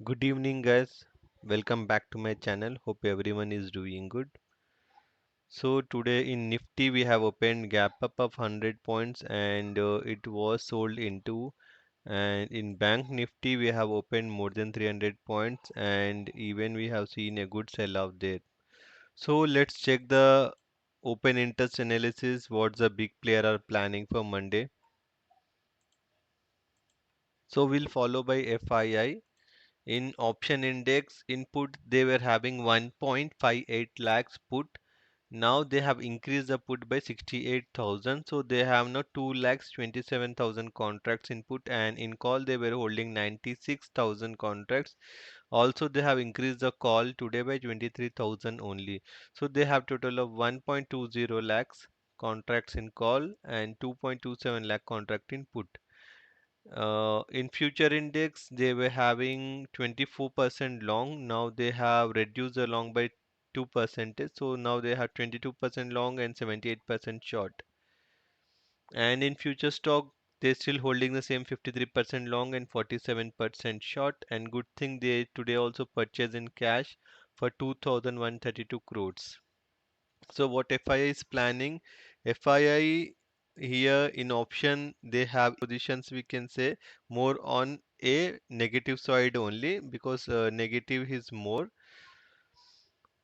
Good evening, guys. Welcome back to my channel. Hope everyone is doing good. So today in Nifty we have opened gap up of 100 points and it was sold into. And in Bank Nifty we have opened more than 300 points and even we have seen a good sell out there. So let's check the open interest analysis. What's the big player are planning for Monday? So we'll follow by FII. In option index input, they were having 1.58 lakhs put. Now they have increased the put by 68,000. So they have now 2 lakhs 27,000 contracts input, and in call they were holding 96,000 contracts. Also they have increased the call today by 23,000 only. So they have total of 1.20 lakhs contracts in call and 2.27 lakh contract in put. In future index, they were having 24% long. Now they have reduced the long by 2%. So now they have 22% long and 78% short. And in future stock, they're still holding the same 53% long and 47% short. And good thing they today also purchased in cash for 2,132 crores. So what FII is planning? FII here in option they have positions we can say more on a negative side only because negative is more.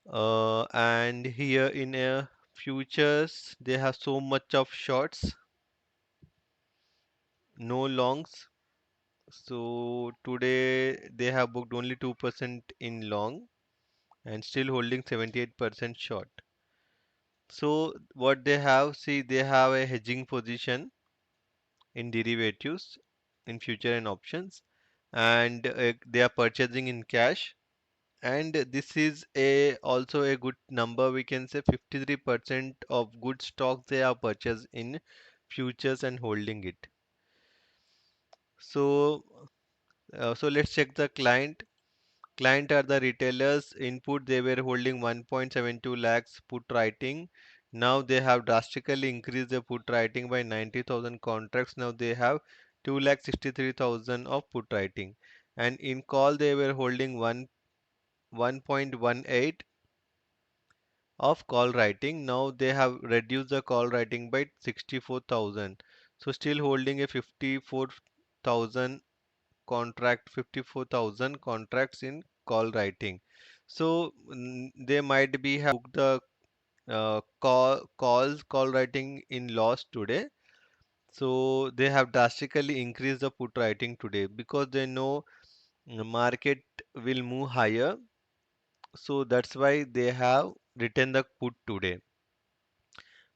And here in a futures they have so much of shorts, no longs. So today they have booked only 2% in long and still holding 78% short. So what they have, see they have a hedging position in derivatives in future and options, and they are purchasing in cash, and this is a also a good number we can say 53% of good stocks they are purchased in futures and holding it. So let's check the client are the retailers input they were holding 1.72 lakhs put writing. Now they have drastically increased the put writing by 90,000 contracts. Now they have 2 lakh 63,000 of put writing. And in call they were holding 1.18 of call writing. Now they have reduced the call writing by 64,000. So still holding a 54,000 contracts in call writing. So they might be have booked the call writing in loss today. So they have drastically increased the put writing today because they know the market will move higher. So that's why they have written the put today.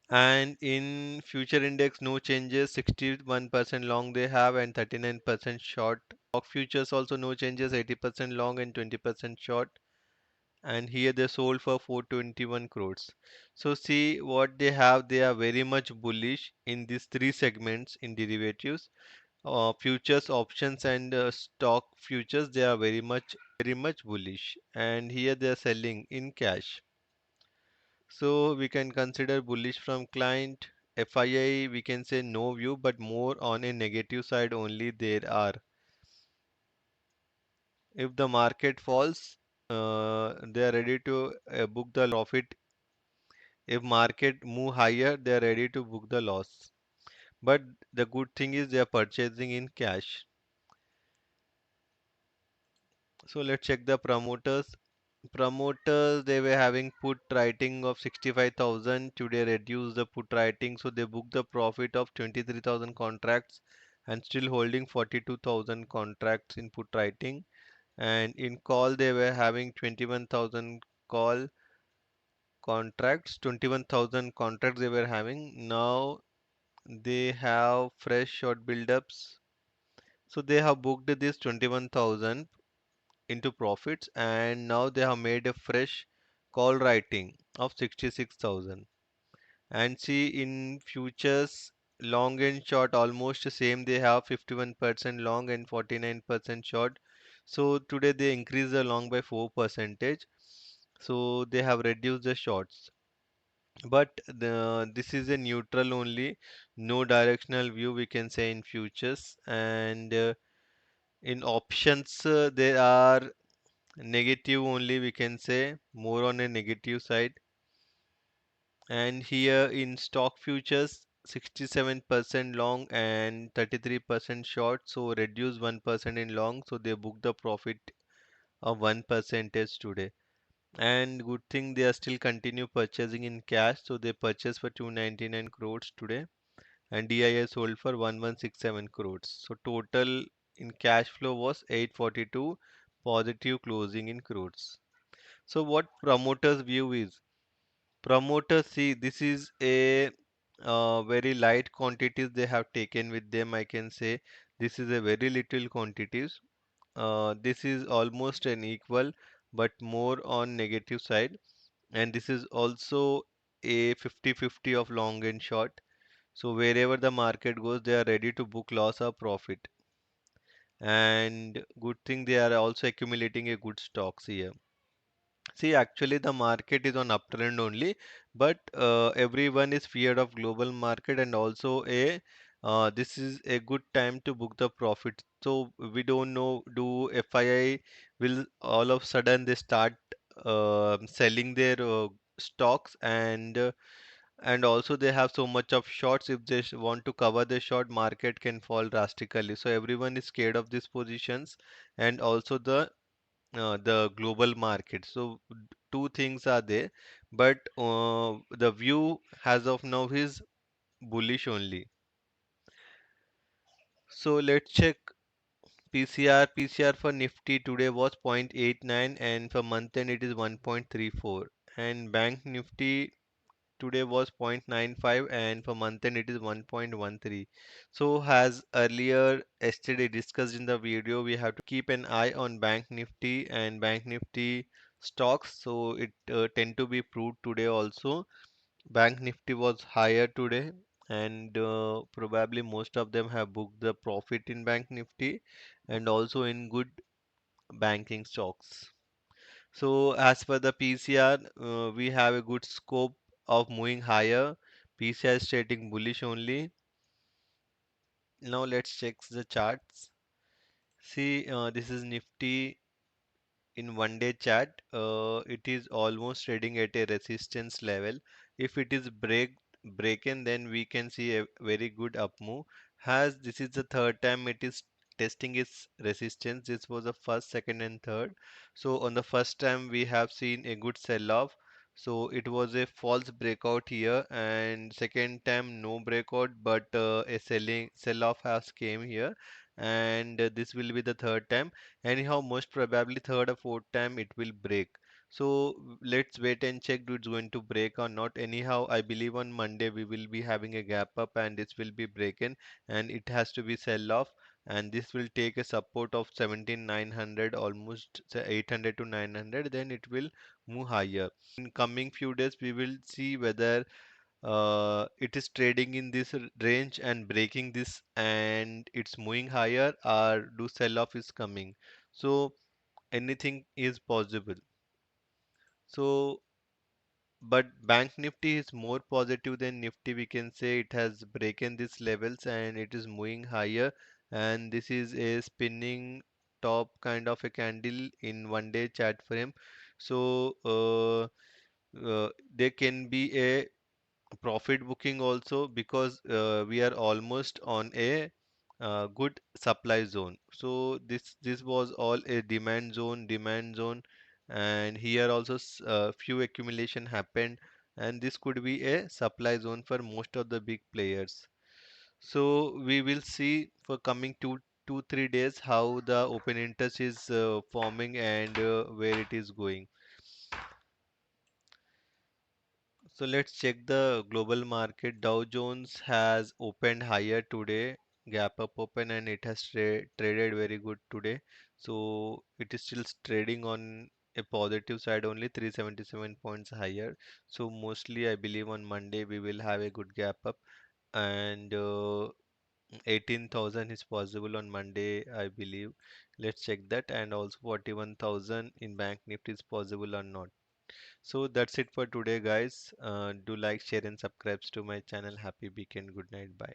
And in future index, no changes. 61% long they have and 39% short. Stock futures also no changes. 80% long and 20% short. And here they sold for 421 crores. So see what they have. They are very much bullish in these three segments in derivatives, futures, options, and stock futures. They are very much bullish. And here they are selling in cash. So we can consider bullish from client. FII we can say no view, but more on a negative side only there are. If the market falls, they are ready to book the profit. If market move higher, they are ready to book the loss. But the good thing is they are purchasing in cash. So let's check the promoters. Promoters they were having put writing of 65,000. Today reduced the put writing, so they booked the profit of 23,000 contracts and still holding 42,000 contracts in put writing. And in call they were having 21,000 call contracts, 21,000 contracts they were having. Now they have fresh short buildups. So they have booked this 21,000 into profits and now they have made a fresh call writing of 66,000. And see in futures, long and short almost the same. They have 51% long and 49% short. So today they increase the long by 4 percentage. So they have reduced the shorts. But this is a neutral only, no directional view we can say in futures. And In options, they are negative only, we can say, more on a negative side. And here in stock futures, 67% long and 33% short, so reduce 1% in long, so they book the profit of 1% today. And good thing they are still continue purchasing in cash, so they purchase for 299 crores today, and DIA sold for 1167 crores. So total in cash flow was 842, positive closing in crores. So what promoters view is, promoters see this is a very light quantities they have taken with them. I can say this is a very little quantities. This is almost an equal, but more on negative side. And this is also a 50-50 of long and short. So wherever the market goes, they are ready to book loss or profit. And good thing they are also accumulating a good stocks here. See, actually, the market is on uptrend only, but everyone is feared of global market, and also a this is a good time to book the profit. So we don't know, do FII will all of sudden they start selling their stocks, and also they have so much of shorts. If they want to cover the short, market can fall drastically. So everyone is scared of these positions, and also the global market. So two things are there, but the view as of now is bullish only. So let's check PCR. PCR for Nifty today was 0.89, and for month end it is 1.34. And Bank Nifty today was 0.95, and for month end it is 1.13. So as earlier yesterday discussed in the video, we have to keep an eye on Bank Nifty and Bank Nifty stocks. So it tend to be proved today also. Bank Nifty was higher today, and probably most of them have booked the profit in Bank Nifty and also in good banking stocks. So as per the PCR, we have a good scope of moving higher. PCI is trading bullish only. Now let's check the charts. See, this is Nifty in 1 day chart. It is almost trading at a resistance level. If it is breaken, then we can see a very good up move. As this is the third time it is testing its resistance. This was the first, second, and third. So on the first time we have seen a good sell-off. So it was a false breakout here, and second time no breakout, but a selling sell-off has came here, and this will be the third time. Anyhow, most probably third or fourth time it will break. So let's wait and check do it's going to break or not. Anyhow, I believe on Monday we will be having a gap up, and this will be breaken, and it has to be sell off, and this will take a support of 17,900, almost say 800 to 900, then it will move higher. In coming few days we will see whether it is trading in this range and breaking this, and it's moving higher, or do sell off is coming. So anything is possible. So but Bank Nifty is more positive than Nifty. We can say it has broken these levels and it is moving higher, and this is a spinning top kind of a candle in 1 day chart frame. So there can be a profit booking also, because we are almost on a good supply zone. So this was all a demand zone, and here also few accumulation happened, and this could be a supply zone for most of the big players. So we will see for coming 2-3 days how the open interest is forming, and where it is going. So let's check the global market. Dow Jones has opened higher today, gap up open, and it has traded very good today. So it is still trading on a positive side only, 377 points higher. So mostly I believe on Monday we will have a good gap up, and 18,000 is possible on Monday, I believe. Let's check that, and also 41,000 in Bank Nifty is possible or not. So that's it for today, guys. Do like, share, and subscribe to my channel. Happy weekend. Good night. Bye.